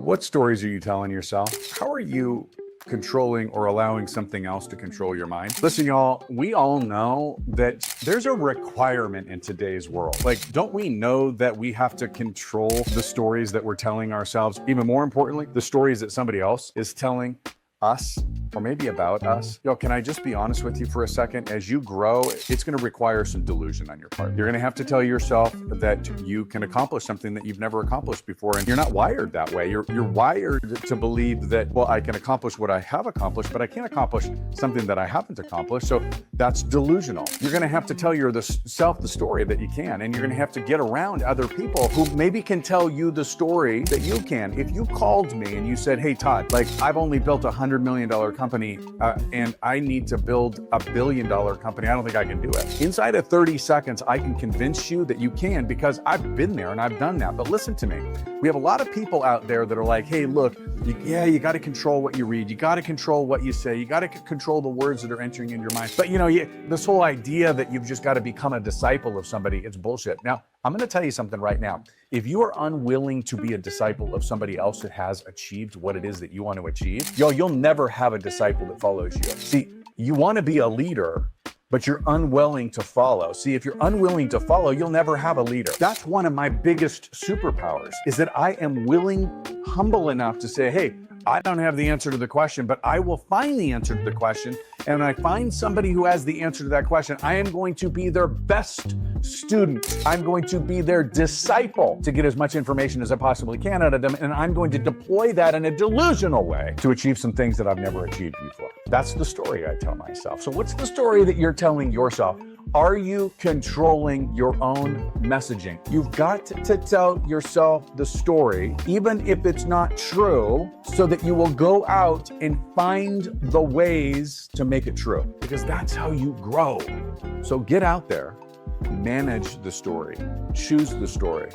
What stories are you telling yourself? How are you controlling or allowing something else to control your mind? Listen, y'all, we all know that there's a requirement in today's world. Like, don't we know that we have to control the stories that we're telling ourselves? Even more importantly, the stories that somebody else is telling us, or maybe about us. Yo, can I just be honest with you for a second? As you grow, it's going to require some delusion on your part. You're going to have to tell yourself that you can accomplish something that you've never accomplished before, and you're not wired that way. You're wired to believe that, well, I can accomplish what I have accomplished, but I can't accomplish something that I haven't accomplished. So that's delusional. You're going to have to tell yourself the story that you can, and you're going to have to get around other people who maybe can tell you the story that you can. If you called me and you said, hey, Todd, like, I've only built $100 million company and I need to build $1 billion company, I don't think I can do it. Inside of 30 seconds, I can convince you that you can, because I've been there and I've done that. But listen to me. We have a lot of people out there that are like, hey, look, you got to control what you read. You got to control what you say. You got to control the words that are entering in your mind. But this whole idea that you've just got to become a disciple of somebody, it's bullshit. Now, I'm going to tell you something right now. If you are unwilling to be a disciple of somebody else that has achieved what it is that you want to achieve, you'll never have a disciple that follows you. See, you want to be a leader, but you're unwilling to follow. See, if you're unwilling to follow, you'll never have a leader. That's one of my biggest superpowers, is that I am humble enough to say, hey, I don't have the answer to the question, but I will find the answer to the question. And when I find somebody who has the answer to that question, I am going to be their best student. I'm going to be their disciple to get as much information as I possibly can out of them. And I'm going to deploy that in a delusional way to achieve some things that I've never achieved before. That's the story I tell myself. So what's the story that you're telling yourself? Are you controlling your own messaging? You've got to tell yourself the story, even if it's not true, so that you will go out and find the ways to make it true, because that's how you grow. So get out there, manage the story, choose the story.